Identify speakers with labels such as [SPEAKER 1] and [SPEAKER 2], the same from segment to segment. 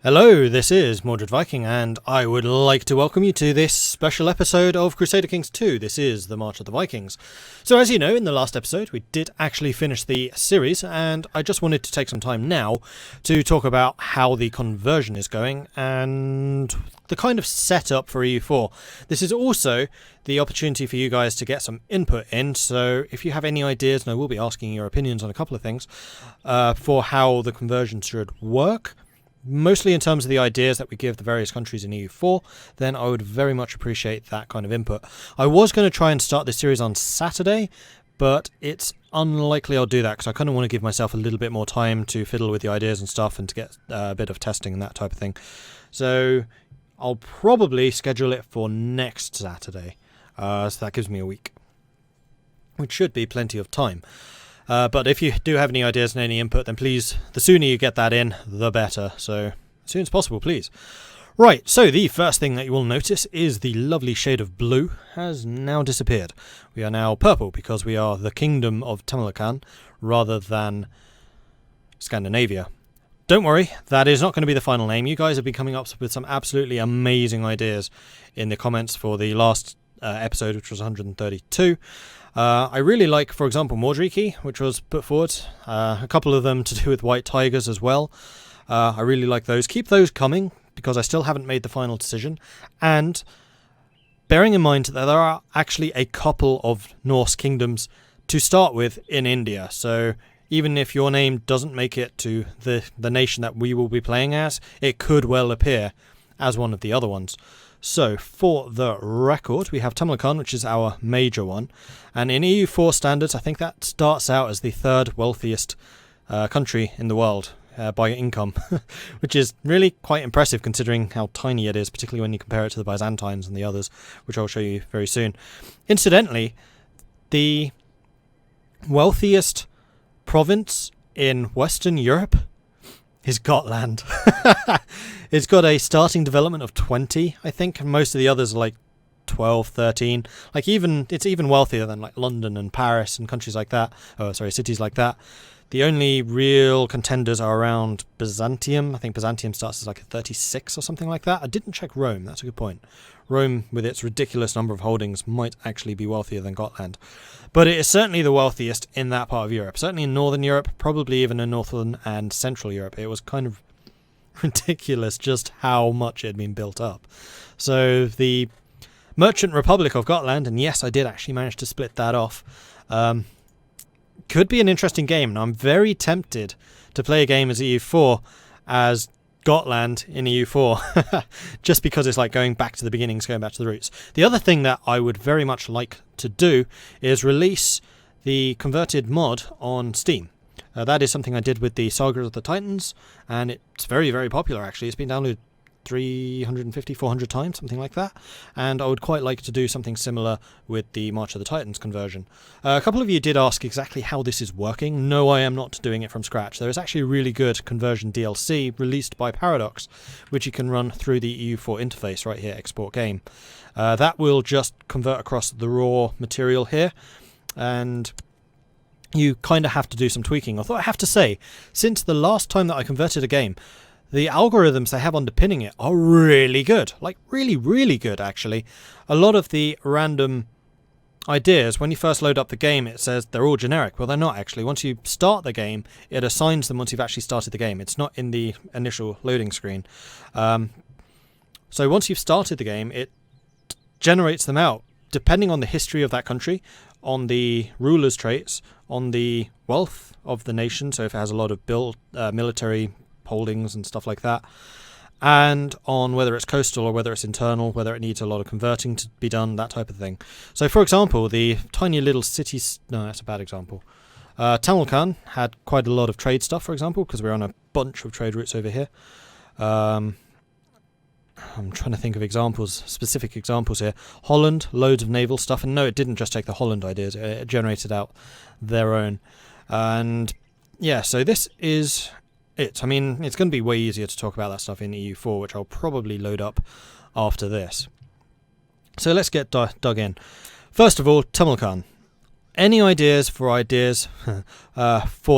[SPEAKER 1] Hello, this is Mordred Viking, and I would like to welcome you to this special episode of Crusader Kings II. This is the March of the Vikings. So as you know, in the last episode we did actually finish the series, and I just wanted to take some time now to talk about how the conversion is going and the kind of setup for EU4. This is also the opportunity for you guys to get some input in, so if you have any ideas, and I will be asking your opinions on a couple of things, for how the conversion should work, mostly in terms of the ideas that we give the various countries in EU4, then I would very much appreciate that kind of input. I was going to try and start this series on Saturday, but it's unlikely I'll do that because I kind of want to give myself a little bit more time to fiddle with the ideas and stuff and to get a bit of testing and that type of thing. So I'll probably schedule it for next Saturday, so that gives me a week, which should be plenty of time. But if you do have any ideas and any input, then please, the sooner you get that in, the better. So, as soon as possible, please. Right, so the first thing that you will notice is the lovely shade of blue has now disappeared. We are now purple because we are the Kingdom of Tamerlane rather than Scandinavia. Don't worry, that is not going to be the final name. You guys have been coming up with some absolutely amazing ideas in the comments for the last episode, which was 132. I really like, for example, Mordred, which was put forward. A couple of them to do with white tigers as well. I really like those. Keep those coming, because I still haven't made the final decision. And bearing in mind that there are actually a couple of Norse kingdoms to start with in India. So even if your name doesn't make it to the nation that we will be playing as, it could well appear as one of the other ones. So, for the record, we have Tamerlane, which is our major one, and in EU4 standards, I think that starts out as the third wealthiest country in the world by income, which is really quite impressive considering how tiny it is, particularly when you compare it to the Byzantines and the others, which I'll show you very soon. Incidentally, the wealthiest province in Western Europe is Gotland. It's got a starting development of 20, I think. Most of the others are like 12, 13. It's even wealthier than like London and Paris and countries like that. Cities like that. The only real contenders are around Byzantium. I think Byzantium starts as like a 36 or something like that. I didn't check Rome. That's a good point. Rome, with its ridiculous number of holdings, might actually be wealthier than Gotland. But it is certainly the wealthiest in that part of Europe. Certainly in Northern Europe, probably even in Northern and Central Europe. It was kind of ridiculous just how much it had been built up. So the Merchant Republic of Gotland, and yes, I did actually manage to split that off, could be an interesting game. And I'm very tempted to play a game as EU4 as Gotland in EU4 just because it's like going back to the beginnings, going back to the roots. The other thing that I would very much like to do is release the converted mod on Steam. That is something I did with the Saga of the Titans, and it's very, very popular actually. It's been downloaded 350, 400 times, something like that, and I would quite like to do something similar with the March of the Titans conversion. A couple of you did ask exactly how this is working. No, I am not doing it from scratch. There is actually a really good conversion DLC released by Paradox, which you can run through the EU4 interface right here, export game. That will just convert across the raw material here, and you kind of have to do some tweaking. Although I have to say, since the last time that I converted a game, the algorithms they have underpinning it are really good. Like, really, really good, actually. A lot of the random ideas, when you first load up the game, it says they're all generic. Well, they're not, actually. Once you start the game, it assigns them once you've actually started the game. It's not in the initial loading screen. So once you've started the game, it generates them out, depending on the history of that country, on the ruler's traits, on the wealth of the nation, so if it has a lot of military holdings and stuff like that, and on whether it's coastal or whether it's internal, whether it needs a lot of converting to be done, that type of thing. So for example, the tiny little cities, no, that's a bad example. Tamerlane had quite a lot of trade stuff, for example, because we're on a bunch of trade routes over here. I'm trying to think of examples, specific examples here. Holland, loads of naval stuff, and no, it didn't just take the Holland ideas, it generated out their own. And yeah, so this is it. I mean, it's going to be way easier to talk about that stuff in EU4, which I'll probably load up after this. So let's get dug in. First of all, Tamerlane. any ideas for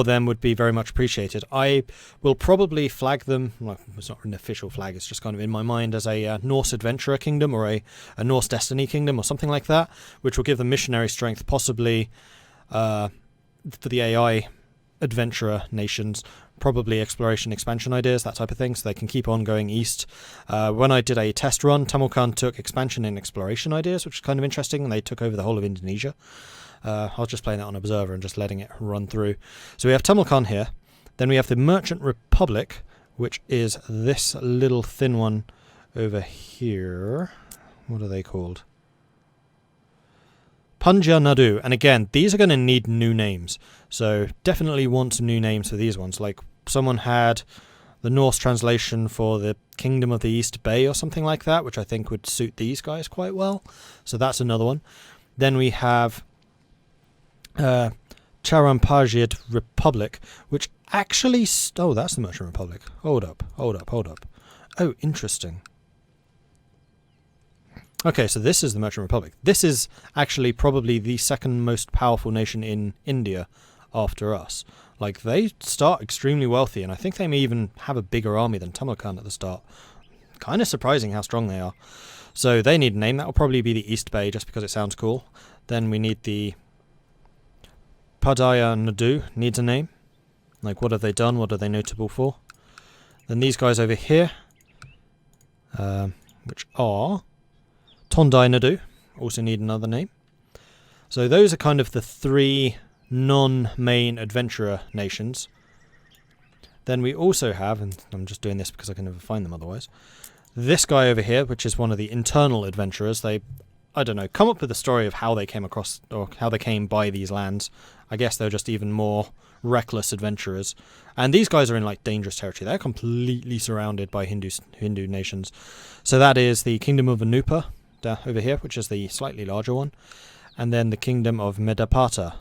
[SPEAKER 1] them would be very much appreciated. I will probably flag them, well, it's not an official flag, it's just kind of in my mind as a Norse Adventurer Kingdom or a Norse Destiny Kingdom or something like that, which will give them missionary strength, possibly for the AI adventurer nations, probably exploration expansion ideas, that type of thing, so they can keep on going east. When I did a test run, Tamarkan took expansion and exploration ideas, which is kind of interesting, and they took over the whole of Indonesia. I was just playing that on Observer and just letting it run through. So we have Tamarkan here, then we have the Merchant Republic, which is this little thin one over here. What are they called? Punja Nadu, and again, these are going to need new names, so definitely want some new names for these ones. Like, someone had the Norse translation for the Kingdom of the East Bay or something like that, which I think would suit these guys quite well, so that's another one. Then we have Charampajid Republic, which actually... oh, that's the Merchant Republic. Hold up. Oh, interesting. Okay, so this is the Merchant Republic. This is actually probably the second most powerful nation in India after us. Like, they start extremely wealthy, and I think they may even have a bigger army than Tamarkan at the start. Kind of surprising how strong they are. So they need a name. That will probably be the East Bay, just because it sounds cool. Then we need the Padaya Nadu needs a name. Like, what have they done? What are they notable for? Then these guys over here, which are Tondai Nadu, also need another name. So those are kind of the three non-main adventurer nations. Then we also have, and I'm just doing this because I can never find them otherwise, this guy over here, which is one of the internal adventurers. They, I don't know, come up with a story of how they came across, or how they came by these lands. I guess they're just even more reckless adventurers. And these guys are in, like, dangerous territory. They're completely surrounded by Hindu nations. So that is the Kingdom of Anupa over here, which is the slightly larger one. And then the Kingdom of Medapata,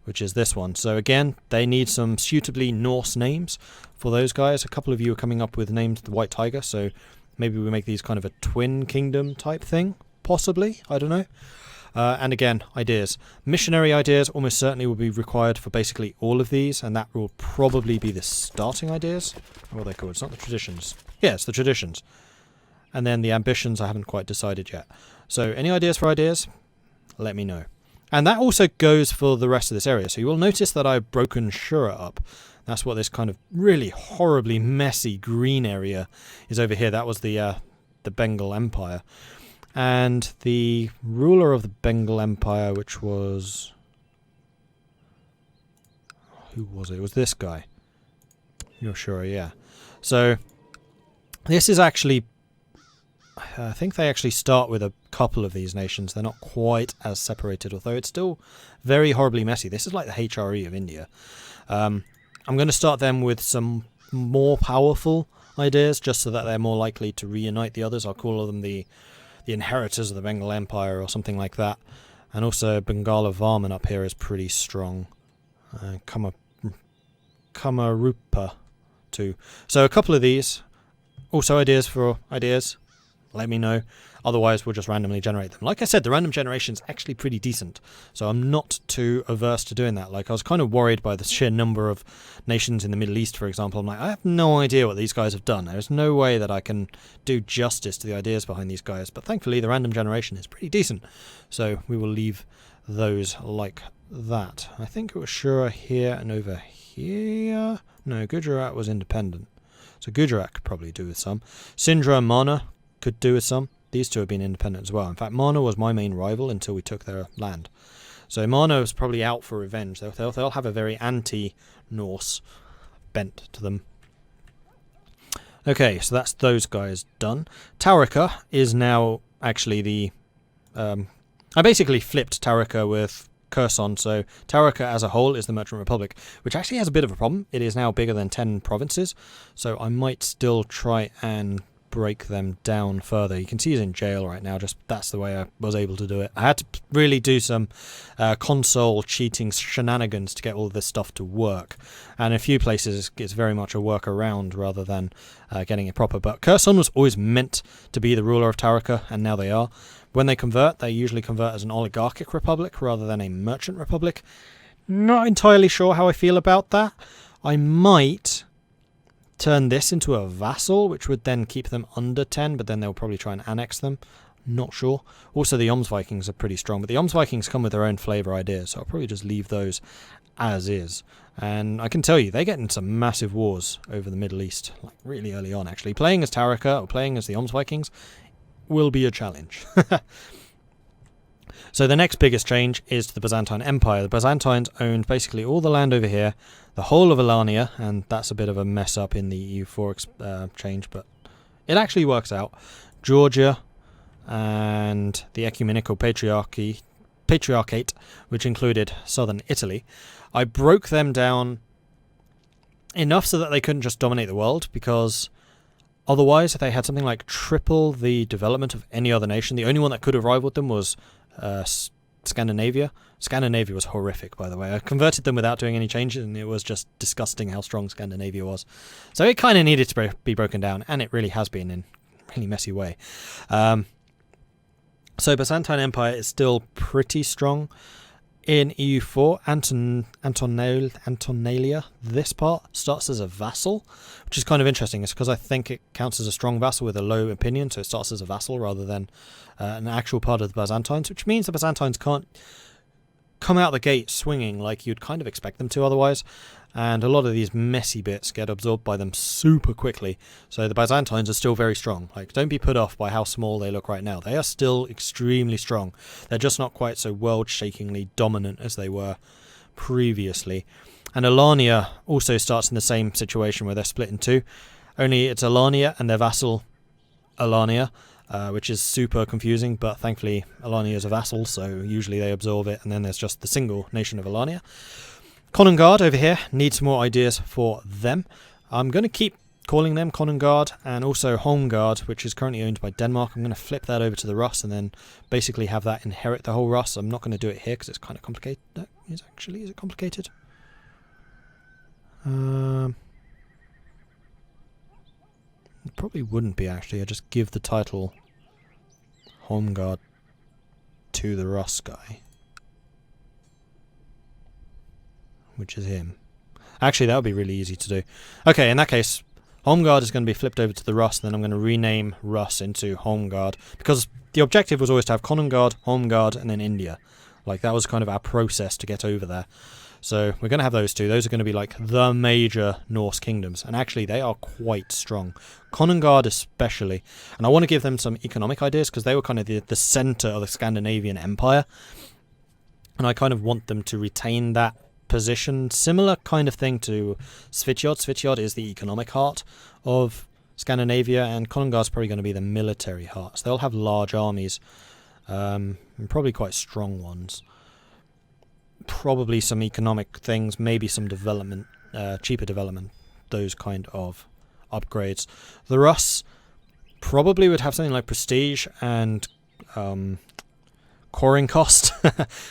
[SPEAKER 1] which is this one. So again, they need some suitably Norse names for those guys. A couple of you are coming up with names, the White Tiger, so maybe we make these kind of a twin kingdom type thing, possibly, I don't know. And again, ideas. Missionary ideas almost certainly will be required for basically all of these, and that will probably be the starting ideas. What are they called? It's not the traditions. Yeah, it's the traditions. And then the ambitions I haven't quite decided yet. So any ideas for ideas? Let me know. And that also goes for the rest of this area. So you will notice that I've broken Shura up. That's what this kind of really horribly messy green area is over here. That was the Bengal Empire. And the ruler of the Bengal Empire, which was... who was it? It was this guy. You're sure, yeah. So this is actually... I think they actually start with a couple of these nations. They're not quite as separated, although it's still very horribly messy. This is like the HRE of India. I'm going to start them with some more powerful ideas, just so that they're more likely to reunite the others. I'll call them the inheritors of the Bengal Empire or something like that. And also Bengala Varman up here is pretty strong. Kamarupa too. So a couple of these. Also ideas for ideas. Let me know. Otherwise, we'll just randomly generate them. Like I said, the random generation is actually pretty decent, so I'm not too averse to doing that. Like, I was kind of worried by the sheer number of nations in the Middle East, for example. I'm like, I have no idea what these guys have done. There's no way that I can do justice to the ideas behind these guys, but thankfully the random generation is pretty decent, so we will leave those like that. I think it was Shura here and over here. No, Gujarat was independent, so Gujarat could probably do with some. Sindra and Mana could do with some. These two have been independent as well. In fact, Mana was my main rival until we took their land. So Mana is probably out for revenge. They'll have a very anti-Norse bent to them. Okay, so that's those guys done. Taurika is now actually the... I basically flipped Taurika with Kherson, so Taurika as a whole is the Merchant Republic, which actually has a bit of a problem. It is now bigger than 10 provinces, so I might still try and break them down further. You can see he's in jail right now, just that's the way I was able to do it. I had to really do some console cheating shenanigans to get all this stuff to work, and in a few places it's very much a workaround rather than getting it proper. But Kherson was always meant to be the ruler of Taurika, and now they are. When they usually convert as an oligarchic republic rather than a merchant republic. Not entirely sure how I feel about that. I might turn this into a vassal, which would then keep them under 10, but then they'll probably try and annex them. Not sure. Also, the Vikings are pretty strong, but the Vikings come with their own flavour ideas, so I'll probably just leave those as is. And I can tell you, they get into some massive wars over the Middle East, like really early on, actually. Playing as Taraka or playing as the Vikings will be a challenge. So the next biggest change is to the Byzantine Empire. The Byzantines owned basically all the land over here, the whole of Alania, and that's a bit of a mess up in the EU4 change, but it actually works out. Georgia and the Ecumenical Patriarchate, which included southern Italy. I broke them down enough so that they couldn't just dominate the world, because otherwise they had something like triple the development of any other nation. The only one that could have rivaled them was Scandinavia. Scandinavia was horrific, by the way. I converted them without doing any changes, and it was just disgusting how strong Scandinavia was. So it kind of needed to be broken down, and it really has been in a really messy way. So Byzantine Empire is still pretty strong. In EU4, Antonalia, this part, starts as a vassal, which is kind of interesting. It's because I think it counts as a strong vassal with a low opinion, so it starts as a vassal rather than an actual part of the Byzantines, which means the Byzantines can't come out the gate swinging like you'd kind of expect them to otherwise, and a lot of these messy bits get absorbed by them super quickly. So the Byzantines are still very strong. Like, don't be put off by how small they look right now. They are still extremely strong. They're just not quite so world-shakingly dominant as they were previously. And Alania also starts in the same situation where they're split in two. Only it's Alania and their vassal Alania, which is super confusing, but thankfully Alania is a vassal, so usually they absorb it, and then there's just the single nation of Alania. Konugard over here, need some more ideas for them. I'm going to keep calling them Konugard, and also Holmgard, which is currently owned by Denmark. I'm going to flip that over to the Rus and then basically have that inherit the whole Rus. I'm not going to do it here because it's kind of complicated. No, is it complicated? It probably wouldn't be, actually. I just give the title Holmgard to the Rus guy, which is him. Actually, that would be really easy to do. Okay, in that case, Holmgard is going to be flipped over to the Rus, and then I'm going to rename Rus into Holmgard, because the objective was always to have Konungard, Holmgard, and then India. Like, that was kind of our process to get over there. So we're going to have those two. Those are going to be like the major Norse kingdoms, and actually they are quite strong. Konungard especially, and I want to give them some economic ideas because they were kind of the centre of the Scandinavian Empire, and I kind of want them to retain that position. Similar kind of thing to Svitjod. Svitjod is the economic heart of Scandinavia, and Konungard's probably going to be the military heart. So they'll have large armies, and probably quite strong ones. Probably some economic things, maybe some development, cheaper development, those kind of upgrades. The Rus probably would have something like prestige and coring cost,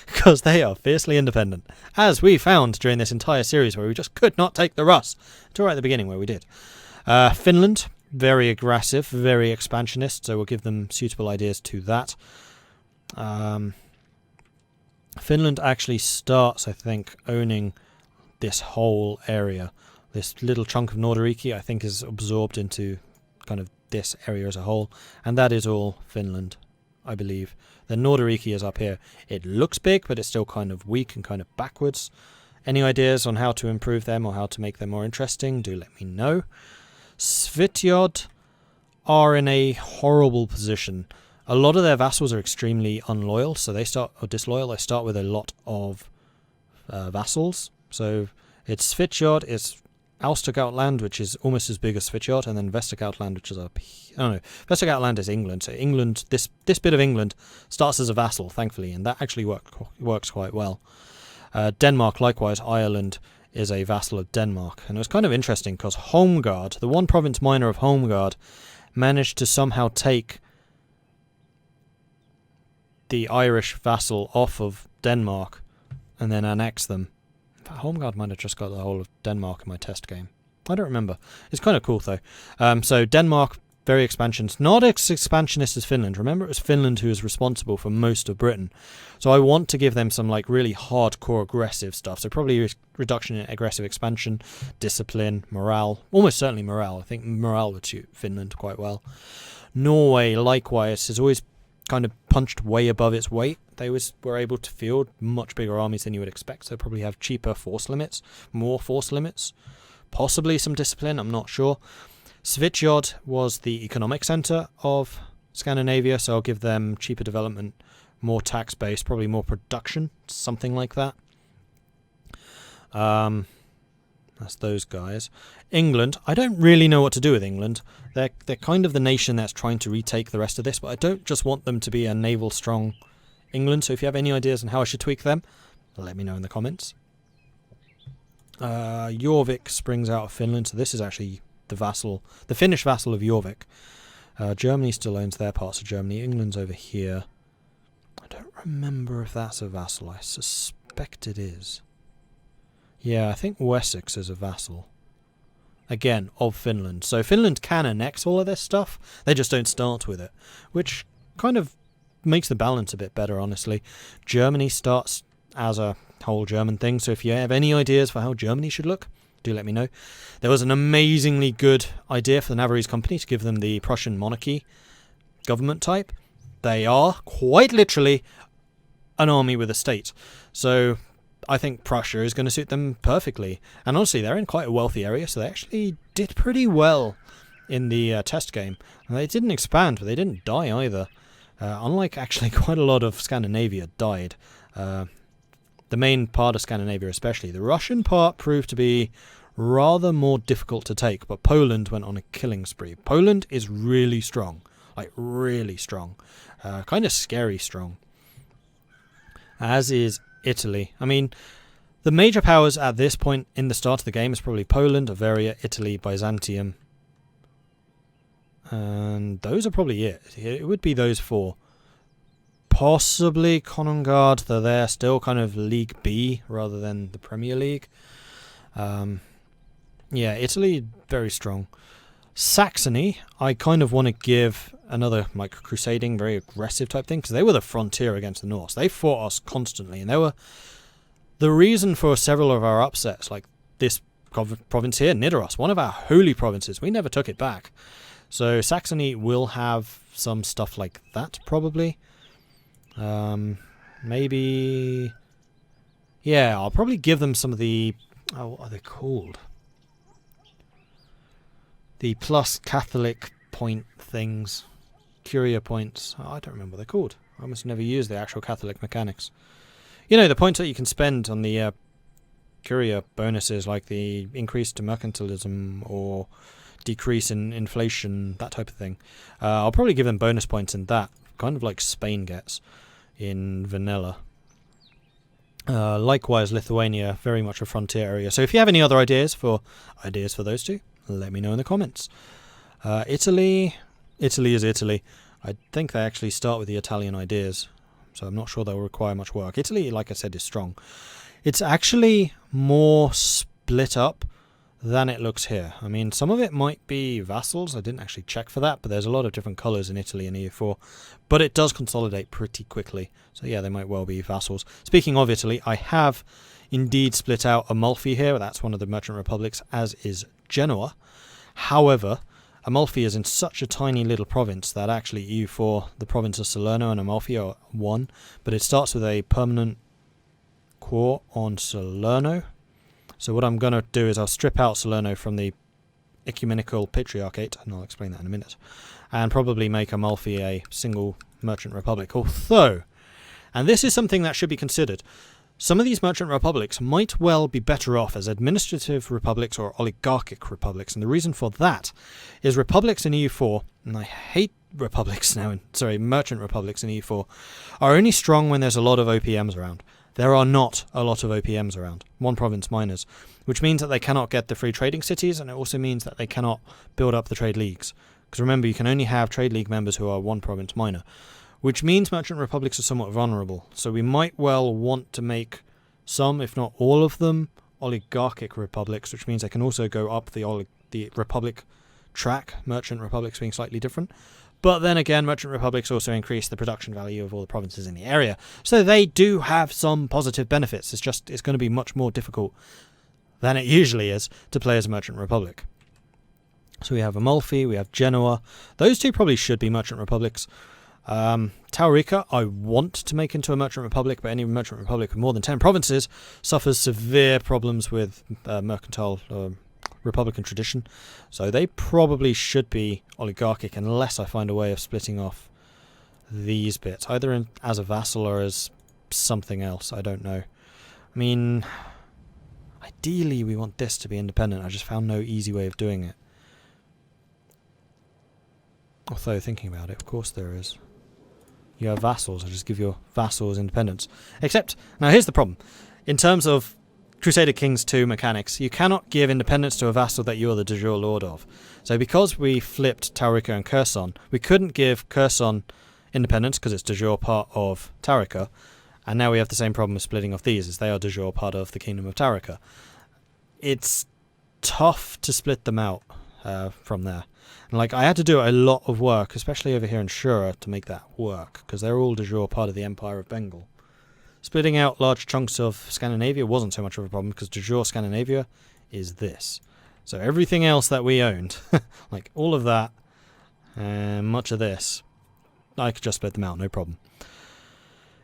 [SPEAKER 1] because they are fiercely independent, as we found during this entire series where we just could not take the Rus, until right at the beginning where we did. Finland, very aggressive, very expansionist, so we'll give them suitable ideas to that. Finland actually starts, I think, owning this whole area. This little chunk of Nordiriki, I think, is absorbed into kind of this area as a whole, and that is all Finland, I believe. The Nordiriki is up here. It looks big, but it's still kind of weak and kind of backwards. Any ideas on how to improve them or how to make them more interesting, do let me know. Svitjod are in a horrible position. A lot of their vassals are extremely unloyal, so disloyal. They start with a lot of vassals. So it's Svitjod, it's Austergotland, which is almost as big as Svitjod, and then Vestergotland, which is up here. Oh no, Vestergotland is England. So England, this bit of England starts as a vassal, thankfully, and that actually works quite well. Denmark, likewise, Ireland is a vassal of Denmark. And it was kind of interesting because Holmgard, the one province minor of Holmgard, managed to somehow take the Irish vassal off of Denmark and then annex them. In fact, Holmgard might have just got the whole of Denmark in my test game. I don't remember. It's kind of cool though. So Denmark very expansionist. Not as expansionist as Finland. Remember, it was Finland who was responsible for most of Britain. So I want to give them some like really hardcore aggressive stuff. So probably reduction in aggressive expansion, discipline, morale. Almost certainly morale. I think morale would suit Finland quite well. Norway, likewise, has always kind of punched way above its weight. They were able to field much bigger armies than you would expect. So probably have cheaper force limits, more force limits, possibly some discipline. I'm not sure. Svitjod was the economic centre of Scandinavia, so I'll give them cheaper development, more tax base, probably more production, something like that. That's those guys. England, I don't really know what to do with England. They're kind of the nation that's trying to retake the rest of this, but I don't just want them to be a naval strong England, so if you have any ideas on how I should tweak them, let me know in the comments. Jorvik springs out of Finland, so this is actually the Finnish vassal of Jorvik. Germany still owns their parts of Germany. England's over here. I don't remember if that's a vassal. I suspect it is. Yeah, I think Wessex is a vassal. Again, of Finland. So Finland can annex all of this stuff. They just don't start with it, which kind of makes the balance a bit better, honestly. Germany starts as a whole German thing, so if you have any ideas for how Germany should look, do let me know. There was an amazingly good idea for the Navarrese company to give them the Prussian monarchy government type. They are quite literally an army with a state. So I think Prussia is going to suit them perfectly. And honestly, they're in quite a wealthy area, so they actually did pretty well in the test game. And they didn't expand, but they didn't die either. Unlike actually quite a lot of Scandinavia died. The main part of Scandinavia especially. The Russian part proved to be rather more difficult to take, but Poland went on a killing spree. Poland is really strong. Like, really strong. Kind of scary strong. As is Italy. I mean, the major powers at this point in the start of the game is probably Poland, Bavaria, Italy, Byzantium. And those are probably it. It would be those four. Possibly Konugard, though they're still kind of League B rather than the Premier League. Yeah, Italy, very strong. Saxony, I kind of want to give another like crusading, very aggressive type thing, because they were the frontier against the Norse. They fought us constantly, and they were the reason for several of our upsets, like this province here, Nidaros, one of our holy provinces. We never took it back. So Saxony will have some stuff like that, probably. Maybe... Yeah, I'll probably give them some of the... Oh, what are they called? The plus Catholic point things. Curia points. Oh, I don't remember what they're called. I almost never use the actual Catholic mechanics. You know, the points that you can spend on the Curia bonuses, like the increase to mercantilism or decrease in inflation, that type of thing. I'll probably give them bonus points in that, kind of like Spain gets in vanilla. Likewise, Lithuania, very much a frontier area. So if you have any other ideas for those two, let me know in the comments. Italy is Italy. I think they actually start with the Italian ideas, so I'm not sure they'll require much work. Italy, like I said, is strong. It's actually more split up than it looks here. I mean, some of it might be vassals. I didn't actually check for that, but there's a lot of different colours in Italy and EU4. But it does consolidate pretty quickly. So yeah, they might well be vassals. Speaking of Italy, I have indeed split out Amalfi here. That's one of the merchant republics, as is Genoa. However, Amalfi is in such a tiny little province that actually EU4, the province of Salerno and Amalfi are one. But it starts with a permanent core on Salerno. So what I'm going to do is I'll strip out Salerno from the ecumenical patriarchate, and I'll explain that in a minute, and probably make Amalfi a single merchant republic. Although, and this is something that should be considered, some of these merchant republics might well be better off as administrative republics or oligarchic republics, and the reason for that is republics in EU4, and I hate republics now, merchant republics in EU4, are only strong when there's a lot of OPMs around. There are not a lot of OPMs around, one province miners, which means that they cannot get the free trading cities, and it also means that they cannot build up the trade leagues. Because remember, you can only have trade league members who are one province minor, which means merchant republics are somewhat vulnerable. So we might well want to make some, if not all of them, oligarchic republics, which means they can also go up the republic track merchant republics being slightly different. But then again, merchant republics also increase the production value of all the provinces in the area. So they do have some positive benefits. It's going to be much more difficult than it usually is to play as a merchant republic. So we have Amalfi, we have Genoa. Those two probably should be merchant republics. Taurica, I want to make into a merchant republic, but any merchant republic with more than 10 provinces suffers severe problems with mercantile republican tradition. So they probably should be oligarchic unless I find a way of splitting off these bits, either as a vassal or as something else. I don't know. I mean, ideally we want this to be independent. I just found no easy way of doing it. Although, thinking about it, of course there is. You have vassals, I just give your vassals independence. Except, now here's the problem. In terms of Crusader Kings II mechanics, you cannot give independence to a vassal that you are the de jure lord of. So because we flipped Taurica and Kherson, we couldn't give Kherson independence because it's de jure part of Taurica, and now we have the same problem with splitting off these, as they are de jure part of the Kingdom of Taurica. It's tough to split them out from there. And I had to do a lot of work, especially over here in Shura, to make that work, because they're all de jure part of the Empire of Bengal. Splitting out large chunks of Scandinavia wasn't so much of a problem, because de jure Scandinavia is this. So everything else that we owned, like all of that, and much of this, I could just split them out, no problem.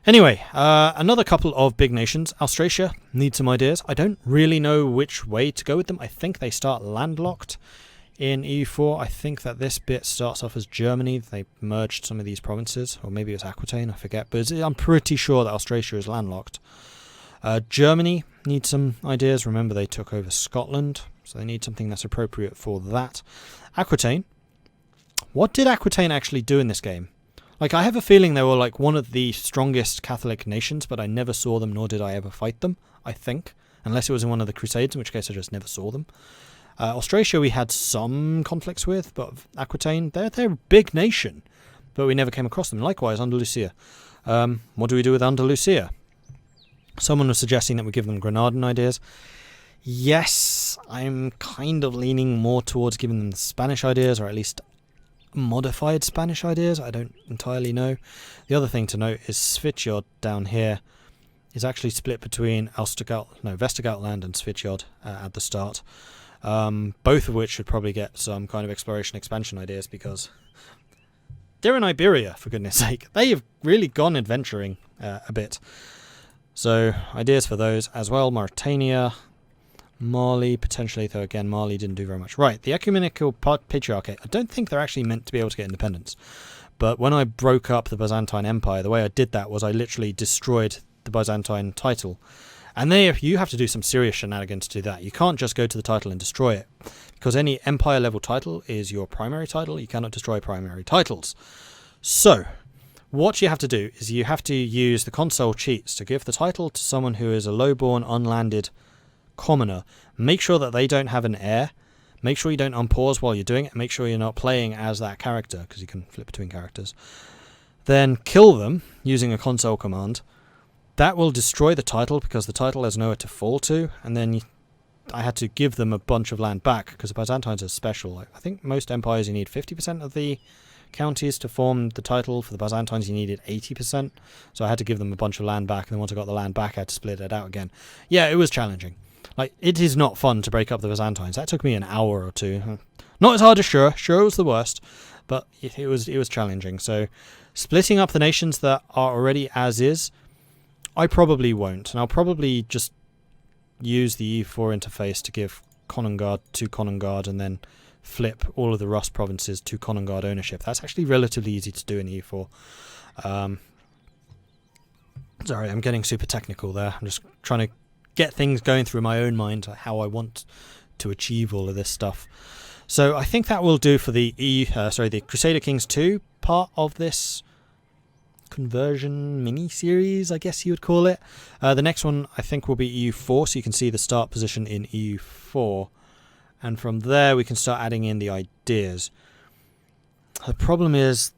[SPEAKER 1] Anyway, another couple of big nations. Austrasia needs some ideas. I don't really know which way to go with them. I think they start landlocked in EU4. I think that this bit starts off as Germany. They merged some of these provinces, or maybe it's Aquitaine, I forget. But I'm pretty sure that Austrasia is landlocked. Germany needs some ideas. Remember, they took over Scotland, so they need something that's appropriate for that. Aquitaine. What did Aquitaine actually do in this game? I have a feeling they were one of the strongest Catholic nations, but I never saw them, nor did I ever fight them, I think. Unless it was in one of the Crusades, in which case I just never saw them. Austrasia we had some conflicts with, but Aquitaine, they're a big nation, but we never came across them. Likewise, Andalusia. What do we do with Andalusia? Someone was suggesting that we give them Granadan ideas. Yes, I'm kind of leaning more towards giving them the Spanish ideas, or at least modified Spanish ideas. I don't entirely know. The other thing to note is Svitjod down here is actually split between Vestergautland and Svitjod at the start. Both of which should probably get some kind of exploration expansion ideas, because they're in Iberia, for goodness sake. They have really gone adventuring a bit. So ideas for those as well. Mauritania, Mali, potentially, though again, Mali didn't do very much. Right, the Ecumenical Patriarchate. I don't think they're actually meant to be able to get independence. But when I broke up the Byzantine Empire, the way I did that was I literally destroyed the Byzantine title. And you have to do some serious shenanigans to do that. You can't just go to the title and destroy it, because any empire level title is your primary title. You cannot destroy primary titles. So what you have to do is you have to use the console cheats to give the title to someone who is a lowborn, unlanded commoner. Make sure that they don't have an heir. Make sure you don't unpause while you're doing it. Make sure you're not playing as that character, because you can flip between characters. Then kill them using a console command. That will destroy the title, because the title has nowhere to fall to, and then I had to give them a bunch of land back, because the Byzantines are special. I think most empires you need 50% of the counties to form the title. For the Byzantines you needed 80%, so I had to give them a bunch of land back, and then once I got the land back I had to split it out again. Yeah, it was challenging. It is not fun to break up the Byzantines. That took me an hour or two. Not as hard as Shura. Shura was the worst, but it was challenging. So splitting up the nations that are already as is, I probably won't, and I'll probably just use the EU4 interface to give Konugard to Konugard, and then flip all of the Rus provinces to Konugard ownership. That's actually relatively easy to do in EU4. Sorry, I'm getting super technical there. I'm just trying to get things going through my own mind, how I want to achieve all of this stuff. So I think that will do for the the Crusader Kings II part of this conversion mini-series, I guess you would call it. The next one I think will be EU4, so you can see the start position in EU4, and from there we can start adding in the ideas. The problem is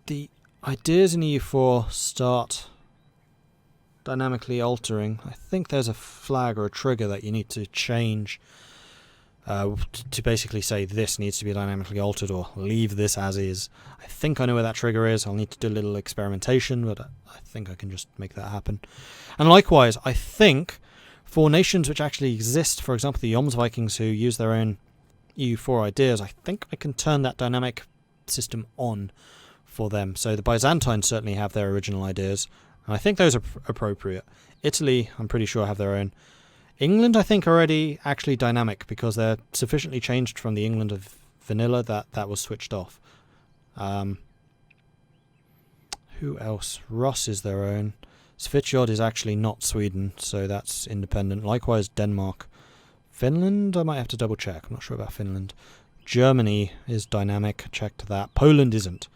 [SPEAKER 1] the ideas in EU4 start dynamically altering. I think there's a flag or a trigger that you need to change to basically say this needs to be dynamically altered or leave this as is. I think I know where that trigger is. I'll need to do a little experimentation, but I think I can just make that happen. And likewise, I think for nations which actually exist, for example the Vikings who use their own EU4 ideas, I think I can turn that dynamic system on for them. So the Byzantines certainly have their original ideas, and I think those are appropriate. Italy, I'm pretty sure, have their own. England, I think, are already actually dynamic because they're sufficiently changed from the England of vanilla that was switched off. Who else? Russ is their own. Svitjod is actually not Sweden, so that's independent. Likewise, Denmark. Finland, I might have to double check. I'm not sure about Finland. Germany is dynamic. Checked that. Poland isn't.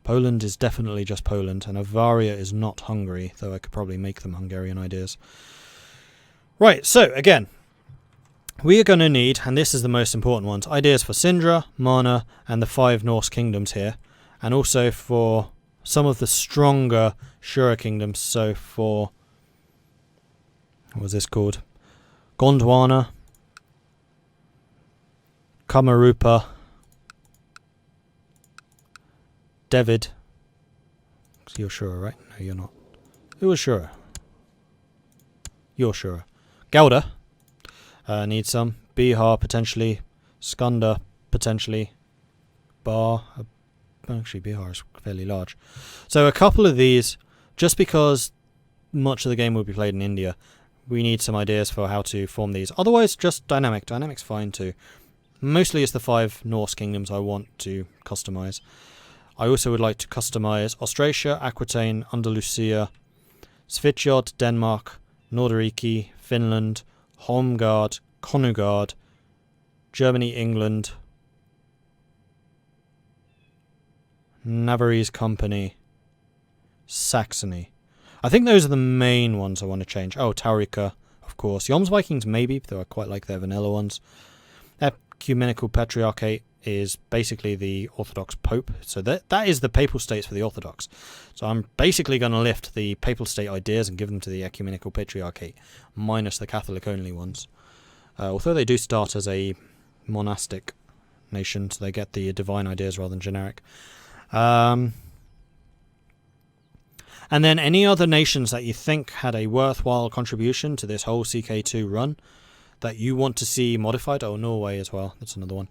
[SPEAKER 1] Poland is definitely just Poland, and Avaria is not Hungary, though I could probably make them Hungarian ideas. Right, so again, we are going to need, and this is the most important ones, ideas for Sindra, Mana, and the 5 Norse kingdoms here, and also for some of the stronger Shura kingdoms. So for, what was this called? Gondwana, Kamarupa, David. You're Shura, right? No, you're not. Who was Shura? You're Shura. Gauda needs some. Bihar potentially. Skanda potentially. Bar. Actually, Bihar is fairly large. So a couple of these, just because much of the game will be played in India, we need some ideas for how to form these. Otherwise, just dynamic. Dynamic's fine too. Mostly it's the 5 Norse kingdoms I want to customize. I also would like to customize Austrasia, Aquitaine, Andalusia, Svitjod, Denmark, Norderiki, Finland, Holmgard, Konugard, Germany, England, Navarrese Company, Saxony. I think those are the main ones I want to change. Oh, Taurika, of course. Vikings maybe, though I quite like their vanilla ones. Ecumenical Patriarchate is basically the Orthodox Pope. So that is the Papal States for the Orthodox. So I'm basically going to lift the Papal State ideas and give them to the Ecumenical Patriarchate, minus the Catholic-only ones. Although they do start as a monastic nation, so they get the divine ideas rather than generic. And then any other nations that you think had a worthwhile contribution to this whole CK2 run that you want to see modified. Oh, Norway as well. That's another one.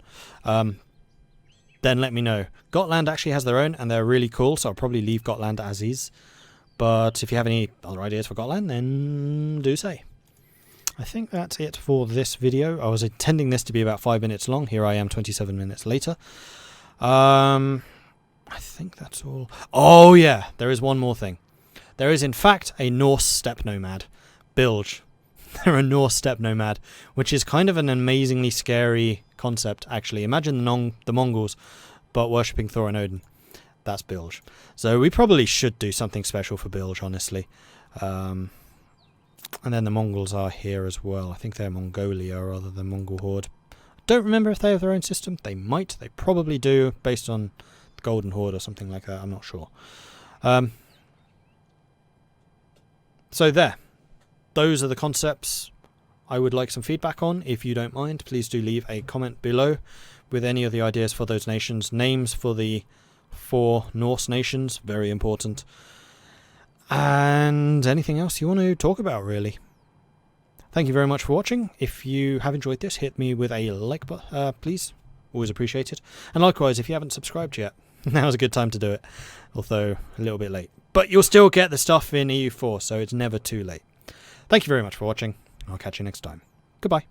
[SPEAKER 1] Then let me know. Gotland actually has their own, and they're really cool, so I'll probably leave Gotland as is. But if you have any other ideas for Gotland, then do say. I think that's it for this video. I was intending this to be about 5 minutes long. Here I am 27 minutes later. I think that's all. Oh yeah, there is one more thing. There is in fact a Norse steppe nomad, Bilge. They're a Norse steppe nomad, which is kind of an amazingly scary concept, actually. Imagine the Mongols, but worshipping Thor and Odin. That's Bilge. So we probably should do something special for Bilge, honestly. And then the Mongols are here as well. I think they're Mongolia rather than Mongol Horde. I don't remember if they have their own system. They might. They probably do, based on the Golden Horde or something like that. I'm not sure. So there. Those are the concepts I would like some feedback on. If you don't mind, please do leave a comment below with any of the ideas for those nations. Names for the 4 Norse nations, very important. And anything else you want to talk about, really. Thank you very much for watching. If you have enjoyed this, hit me with a like button, please. Always appreciate it. And likewise, if you haven't subscribed yet, now's a good time to do it. Although a little bit late. But you'll still get the stuff in EU4, so it's never too late. Thank you very much for watching. I'll catch you next time. Goodbye.